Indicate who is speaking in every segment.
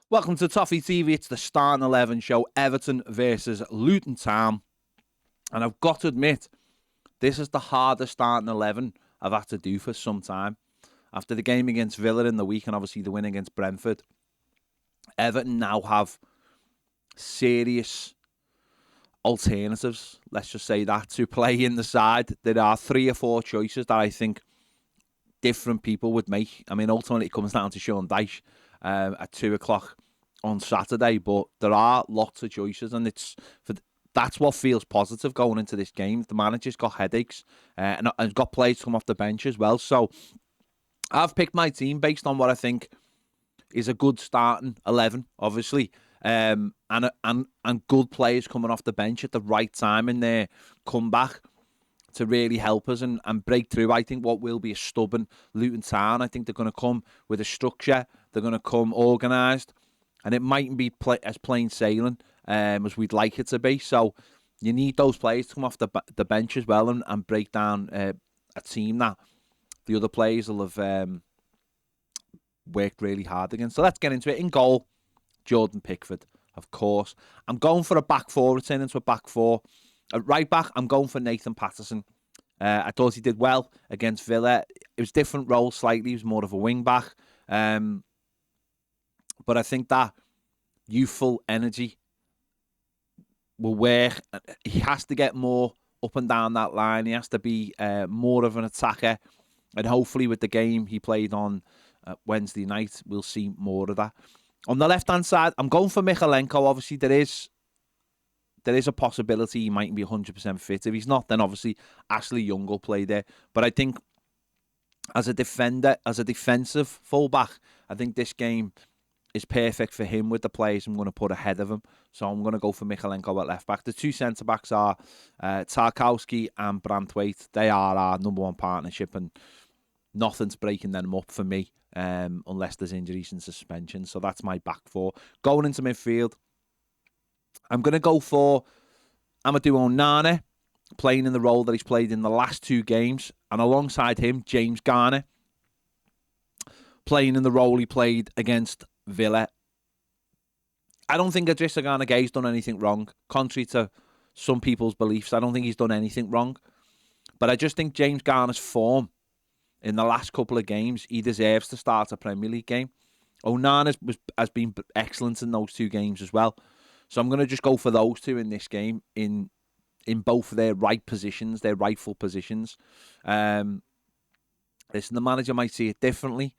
Speaker 1: Welcome to Toffee TV. It's the Starting 11 show, Everton versus Luton Town. And I've got to admit, this is the hardest starting 11 I've had to do for some time. After the game against Villa in the week and obviously the win against Brentford, Everton now have serious alternatives, let's just say that, to play in the side. There are 3 or 4 choices that I think different people would make. I mean, ultimately it comes down to Sean Dyche at 2 o'clock on Saturday, but there are lots of choices, and that's what feels positive going into this game. The manager's got headaches and got players come off the bench as well. So I've picked my team based on what I think is a good starting 11, obviously, and good players coming off the bench at the right time in their comeback to really help us and break through. I think what will be a stubborn Luton Town. I think they're going to come with a structure. They're going to come organised, and it mightn't be as plain sailing as we'd like it to be. So you need those players to come off the bench as well and break down a team that the other players will have worked really hard against. So let's get into it. In goal, Jordan Pickford, of course. I'm going for a back four, returning to a back four. At right back, I'm going for Nathan Patterson. I thought he did well against Villa. It was different role slightly. He was more of a wing back. But I think that youthful energy will work. He has to get more up and down that line. He has to be more of an attacker. And hopefully with the game he played on Wednesday night, we'll see more of that. On the left-hand side, I'm going for Mykolenko. Obviously, there is a possibility he mightn't be 100% fit. If he's not, then obviously Ashley Young will play there. But I think as a defender, as a defensive fullback, I think this game is perfect for him with the players I'm going to put ahead of him. So I'm going to go for Mykolenko at left back. The 2 centre-backs are Tarkowski and Branthwaite. They are our number 1 partnership, and nothing's breaking them up for me unless there's injuries and suspension. So that's my back four. Going into midfield, I'm going to go for Amadou Onana, playing in the role that he's played in the last 2 games. And alongside him, James Garner, playing in the role he played against Villa. I don't think Idrissa Gana Gueye's done anything wrong. Contrary to some people's beliefs, I don't think he's done anything wrong. But I just think James Garner's form in the last couple of games, he deserves to start a Premier League game. Onana has been excellent in those 2 games as well. So I'm going to just go for those 2 in this game, in both their right positions, their rightful positions. Listen, the manager might see it differently,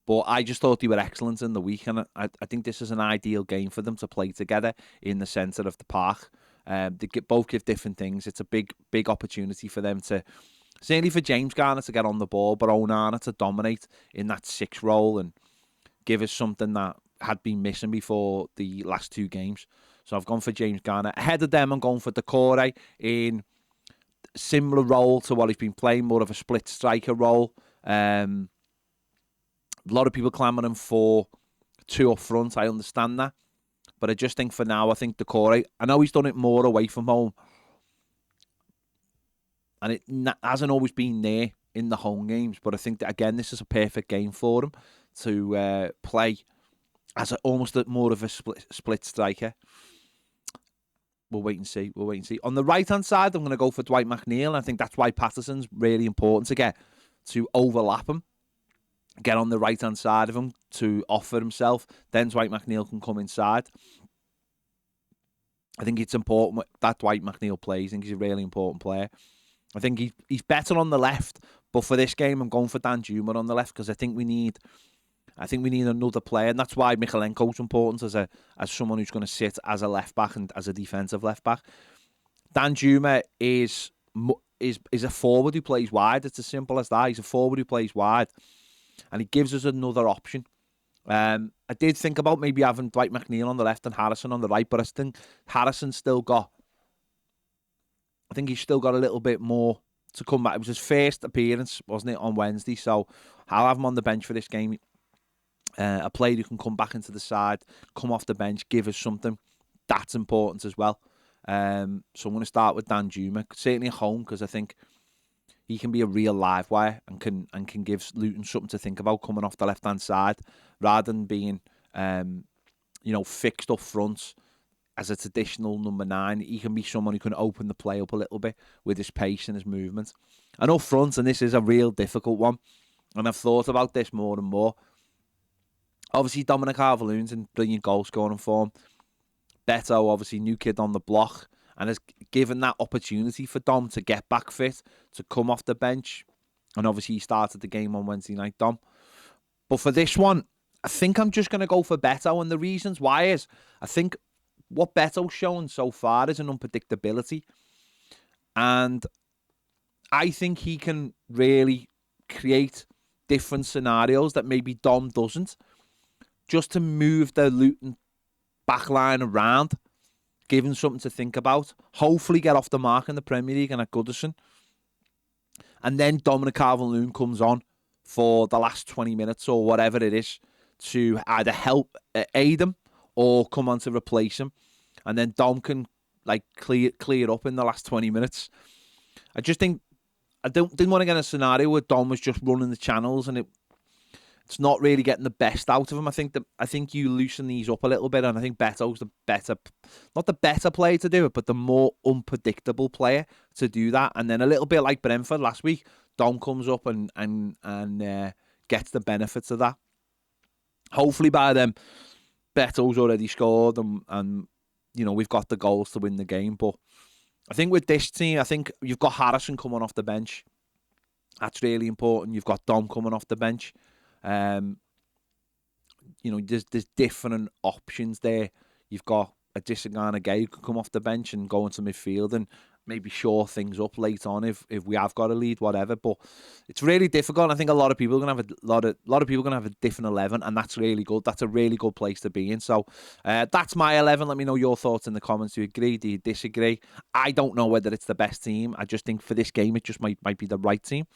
Speaker 1: but I just thought they were excellent in the week, and I think this is an ideal game for them to play together in the centre of the park. They both give different things. It's a big opportunity for them to, certainly for James Garner to get on the ball, but Onana to dominate in that 6 role and give us something that had been missing before the last 2 games. So I've gone for James Garner. Ahead of them, I'm going for Decore in similar role to what he's been playing, more of a split striker role. A lot of people clamouring for 2 up front. I understand that. But I just think for now, I think Decore, I know he's done it more away from home. And it hasn't always been there in the home games. But I think that, again, this is a perfect game for him to play as almost more of a split striker. We'll wait and see. On the right-hand side, I'm going to go for Dwight McNeil. I think that's why Patterson's really important to overlap him. Get on the right-hand side of him to offer himself. Then Dwight McNeil can come inside. I think it's important that Dwight McNeil plays. I think he's a really important player. I think he's better on the left. But for this game, I'm going for Dan Juma on the left because I think we need another player, and that's why Mykolenko's important as someone who's going to sit as a left back and as a defensive left back. Dan Juma is a forward who plays wide. It's as simple as that. He's a forward who plays wide, and he gives us another option. I did think about maybe having Dwight McNeil on the left and Harrison on the right, but I think Harrison's still got. I think he's still got a little bit more to come back. It was his first appearance, wasn't it, on Wednesday? So I'll have him on the bench for this game. A player who can come back into the side, come off the bench, give us something. That's important as well. So I'm going to start with Dan Juma, certainly at home, because I think he can be a real live wire and can give Luton something to think about coming off the left-hand side, rather than being fixed up front as a traditional number 9. He can be someone who can open the play up a little bit with his pace and his movement. And up front, and this is a real difficult one, and I've thought about this more and more. Obviously, Dominic Calvert-Lewin's in brilliant goal scoring form. Beto, obviously, new kid on the block, and has given that opportunity for Dom to get back fit, to come off the bench. And obviously, he started the game on Wednesday night, Dom. But for this one, I think I'm just going to go for Beto. And the reasons why is, I think what Beto's shown so far is an unpredictability. And I think he can really create different scenarios that maybe Dom doesn't, just to move the Luton backline around, give him something to think about, hopefully get off the mark in the Premier League and at Goodison. And then Dominic Calvert-Lewin comes on for the last 20 minutes or whatever it is to either help aid him or come on to replace him. And then Dom can clear up in the last 20 minutes. I just think I didn't want to get a scenario where Dom was just running the channels and it's not really getting the best out of him. I think you loosen these up a little bit, and I think Beto's not the better player to do it, but the more unpredictable player to do that. And then a little bit like Brentford last week, Dom comes up and gets the benefits of that. Hopefully by then, Beto's already scored and we've got the goals to win the game. But I think with this team, I think you've got Harrison coming off the bench. That's really important. You've got Dom coming off the bench. There's different options there. You've got a Disagana Gay who can come off the bench and go into midfield and maybe shore things up late on if we have got a lead, whatever. But it's really difficult. I think a lot of people are gonna have a lot of people are gonna have a different 11, and that's really good. That's a really good place to be in. So that's my 11. Let me know your thoughts in the comments. Do you agree? Do you disagree? I don't know whether it's the best team. I just think for this game it just might be the right team.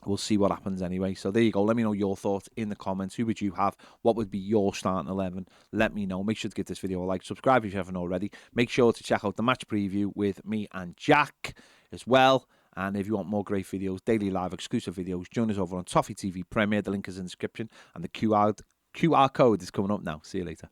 Speaker 1: We'll see what happens anyway. So there you go. Let me know your thoughts in the comments. Who would you have? What would be your starting 11? Let me know. Make sure to give this video a like. Subscribe if you haven't already. Make sure to check out the match preview with me and Jack as well. And if you want more great videos, daily live exclusive videos, join us over on Toffee TV Premier. The link is in the description. And the QR code is coming up now. See you later.